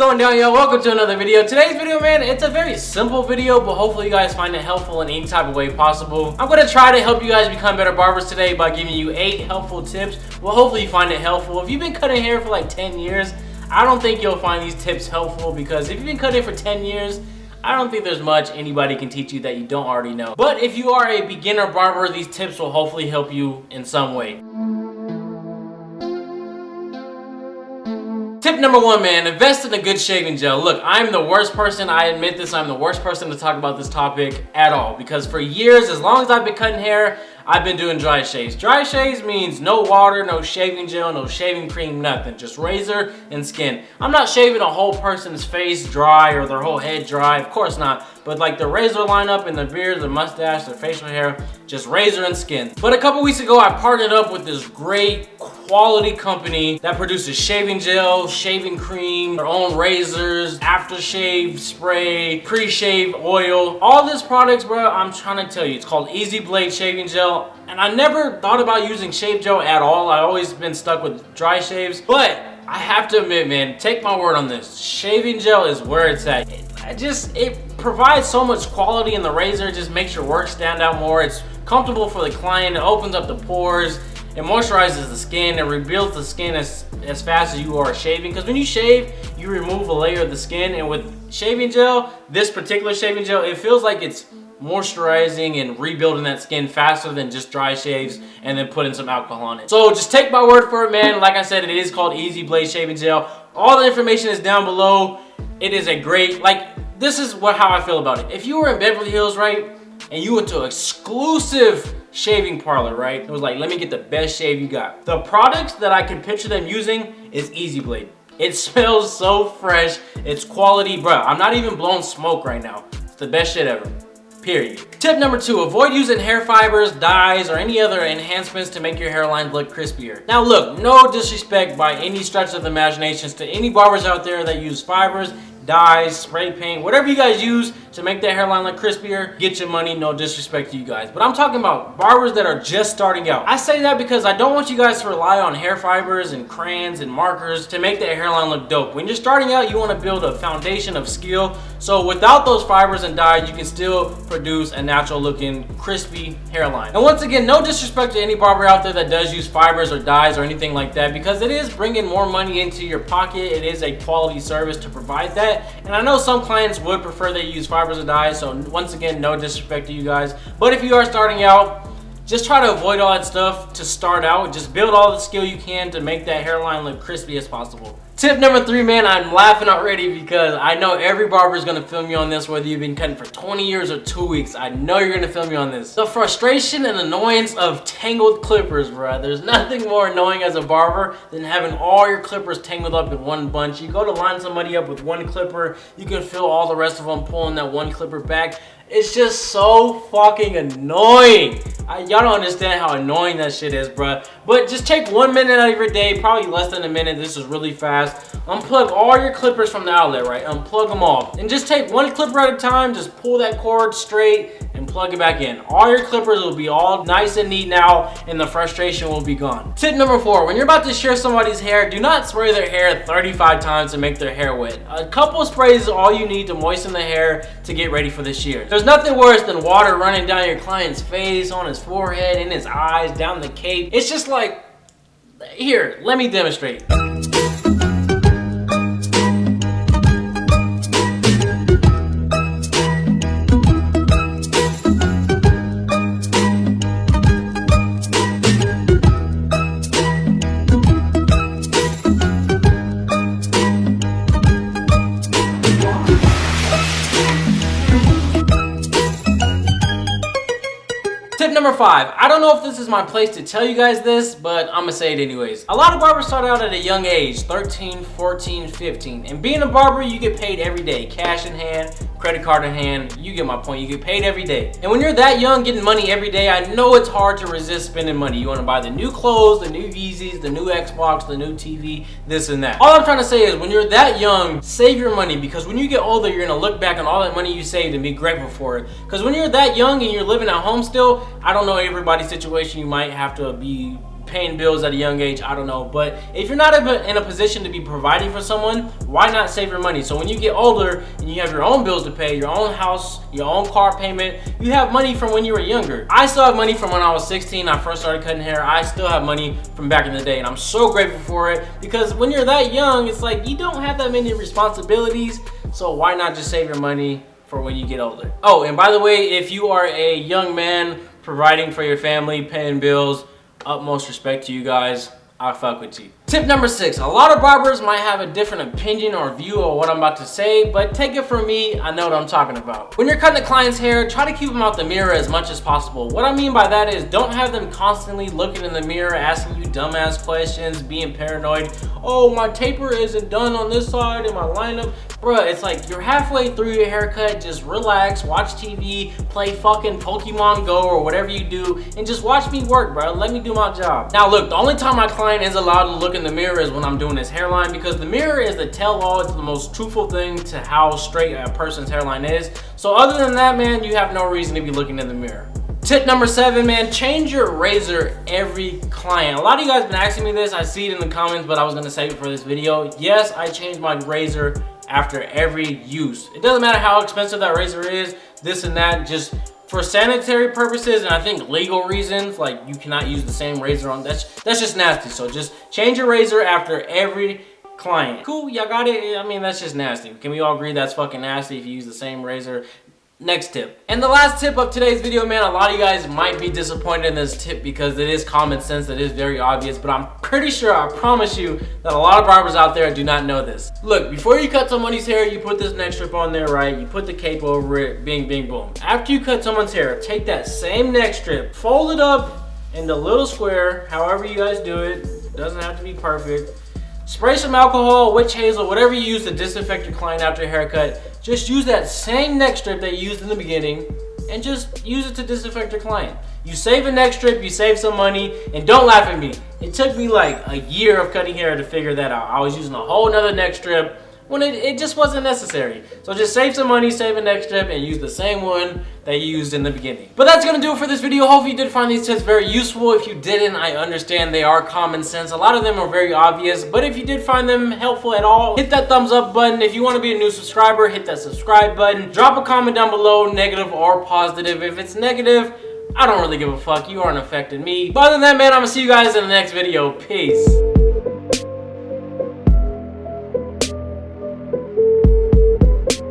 going down, yo? Welcome to another video. Today's video, man, it's a very simple video, but hopefully you guys find it helpful in any type of way possible. I'm gonna try to help you guys become better barbers today by giving you 8 helpful tips. Well, hopefully you find it helpful. If you've been cutting hair for like 10 years, I don't think you'll find these tips helpful, because if you've been cutting for 10 years, I don't think there's much anybody can teach you that you don't already know. But if you are a beginner barber, these tips will hopefully help you in some way. Tip number 1, man, invest in a good shaving gel. Look, I'm the worst person, I admit this, I'm the worst person to talk about this topic at all, because for years, as long as I've been cutting hair, I've been doing dry shaves. Dry shaves means no water, no shaving gel, no shaving cream, nothing. Just razor and skin. I'm not shaving a whole person's face dry or their whole head dry, of course not. But like the razor lineup and the beard, the mustache, the facial hair, just razor and skin. But a couple weeks ago, I partnered up with this great quality company that produces shaving gel, shaving cream, their own razors, aftershave spray, pre-shave oil. All these products, bro, I'm trying to tell you, it's called Easy Blade Shaving Gel. And I never thought about using shave gel at all. I've always been stuck with dry shaves. But I have to admit, man, take my word on this. Shaving gel is where it's at. It provides so much quality in the razor. It just makes your work stand out more. It's comfortable for the client. It opens up the pores. It moisturizes the skin. It rebuilds the skin as fast as you are shaving. Because when you shave, you remove a layer of the skin. And with shaving gel, this particular shaving gel, it feels like it's moisturizing and rebuilding that skin faster than just dry shaves and then putting some alcohol on it. So just take my word for it, man. Like I said, it is called Easy Blade Shaving Gel. All the information is down below. It is a great, this is how I feel about it. If you were in Beverly Hills, right, and you went to an exclusive shaving parlor, right, it was like, let me get the best shave you got. The products that I can picture them using is Easy Blade. It smells so fresh. It's quality, bro. I'm not even blowing smoke right now. It's the best shit ever. Period. Tip number 2, avoid using hair fibers, dyes, or any other enhancements to make your hairline look crispier. Now look, no disrespect by any stretch of the imaginations to any barbers out there that use fibers, dyes, spray paint, whatever you guys use to make that hairline look crispier, get your money, no disrespect to you guys. But I'm talking about barbers that are just starting out. I say that because I don't want you guys to rely on hair fibers and crayons and markers to make that hairline look dope. When you're starting out, you want to build a foundation of skill. So without those fibers and dyes, you can still produce a natural looking, crispy hairline. And once again, no disrespect to any barber out there that does use fibers or dyes or anything like that, because it is bringing more money into your pocket. It is a quality service to provide that. And I know some clients would prefer they use fibers or dyes, so once again, no disrespect to you guys. But if you are starting out, just try to avoid all that stuff to start out. Just build all the skill you can to make that hairline look crispy as possible. Tip number 3, man, I'm laughing already because I know every barber is gonna film me on this, whether you've been cutting for 20 years or 2 weeks. I know you're gonna film me on this. The frustration and annoyance of tangled clippers, bro. There's nothing more annoying as a barber than having all your clippers tangled up in one bunch. You go to line somebody up with one clipper, you can feel all the rest of them pulling that one clipper back. It's just so fucking annoying. Y'all don't understand how annoying that shit is, bruh. But just take 1 minute out of your day, probably less than a minute. This is really fast. Unplug all your clippers from the outlet, right? Unplug them all. And just take one clipper at a time. Just pull that cord straight and plug it back in. All your clippers will be all nice and neat now, and the frustration will be gone. Tip number 4, when you're about to shear somebody's hair, do not spray their hair 35 times to make their hair wet. A couple sprays is all you need to moisten the hair to get ready for the shear. There's nothing worse than water running down your client's face, on his forehead, in his eyes, down the cape. It's just like, here, let me demonstrate. Tip number 5, I don't know if this is my place to tell you guys this, but I'm gonna say it anyways. A lot of barbers start out at a young age, 13, 14, 15. And being a barber, you get paid every day. Cash in hand, credit card in hand, you get my point. You get paid every day. And when you're that young, getting money every day, I know it's hard to resist spending money. You wanna buy the new clothes, the new Yeezys, the new Xbox, the new TV, this and that. All I'm trying to say is when you're that young, save your money, because when you get older, you're gonna look back on all that money you saved and be grateful for it. Because when you're that young and you're living at home still, I don't know everybody's situation. You might have to be paying bills at a young age, I don't know. But if you're not in a position to be providing for someone, why not save your money? So when you get older and you have your own bills to pay, your own house, your own car payment, you have money from when you were younger. I still have money from when I was 16, I first started cutting hair. I still have money from back in the day, and I'm so grateful for it, because when you're that young, it's like you don't have that many responsibilities, so why not just save your money for when you get older? Oh, and by the way, if you are a young man providing for your family, paying bills, utmost respect to you guys. I'll fuck with you. Tip number 6. A lot of barbers might have a different opinion or view of what I'm about to say, but take it from me, I know what I'm talking about. When you're cutting a client's hair, try to keep them out the mirror as much as possible. What I mean by that is don't have them constantly looking in the mirror, asking you dumbass questions, being paranoid. Oh, my taper isn't done on this side in my lineup. Bruh, it's like you're halfway through your haircut, just relax, watch TV, play fucking Pokemon Go or whatever you do, and just watch me work, bro. Let me do my job. Now look, the only time my client is allowed to look in the mirror is when I'm doing his hairline, because the mirror is the tell-all. It's the most truthful thing to how straight a person's hairline is. So other than that, man, you have no reason to be looking in the mirror. Tip number 7, man, change your razor every client. A lot of you guys been asking me this. I see it in the comments, but I was gonna save it for this video. Yes, I change my razor after every use. It doesn't matter how expensive that razor is, this and that, just for sanitary purposes and I think legal reasons, like you cannot use the same razor on, that's just nasty. So just change your razor after every client. Cool, y'all got it? I mean, that's just nasty. Can we all agree that's fucking nasty if you use the same razor? Next tip. And the last tip of today's video, man, a lot of you guys might be disappointed in this tip because it is common sense, it is very obvious, but I'm pretty sure, I promise you, that a lot of barbers out there do not know this. Look, before you cut somebody's hair, you put this neck strip on there, right? You put the cape over it, bing, bing, boom. After you cut someone's hair, take that same neck strip, fold it up into a little square, however you guys do it, doesn't have to be perfect. Spray some alcohol, witch hazel, whatever you use to disinfect your client after a haircut. Just use that same neck strip that you used in the beginning and just use it to disinfect your client. You save a neck strip, you save some money, and don't laugh at me. It took me like a year of cutting hair to figure that out. I was using a whole nother neck strip when it just wasn't necessary. So just save some money, save a neck strip, and use the same one that you used in the beginning. But that's gonna do it for this video. Hopefully you did find these tips very useful. If you didn't, I understand they are common sense. A lot of them are very obvious, but if you did find them helpful at all, hit that thumbs up button. If you wanna be a new subscriber, hit that subscribe button. Drop a comment down below, negative or positive. If it's negative, I don't really give a fuck. You aren't affecting me. But other than that, man, I'm gonna see you guys in the next video. Peace.